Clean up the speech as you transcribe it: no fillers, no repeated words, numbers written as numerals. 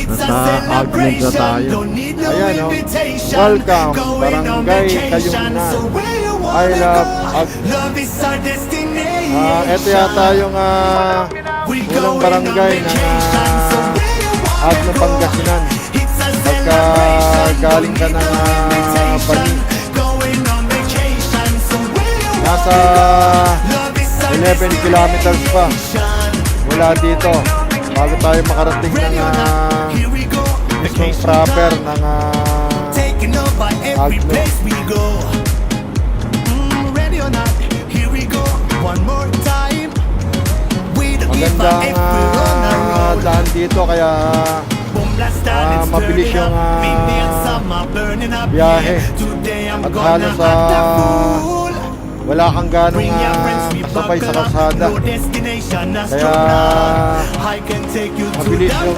Nasa-agnog na tayo. Ayan o. Welcome, Barangay Kayumnan. I love Agnog. Ito yata yung unang barangay ng Agnog, Pangasinan. Pagka galing ka ng Bani. Nasa 11 kilometers pa mula dito bago tayo makarating ng mismong proper ng Agnog. Magandang daan dito kaya mabilis yung biyahe at halos wala kang ganong kasabay sa kalsada kaya mabilis yung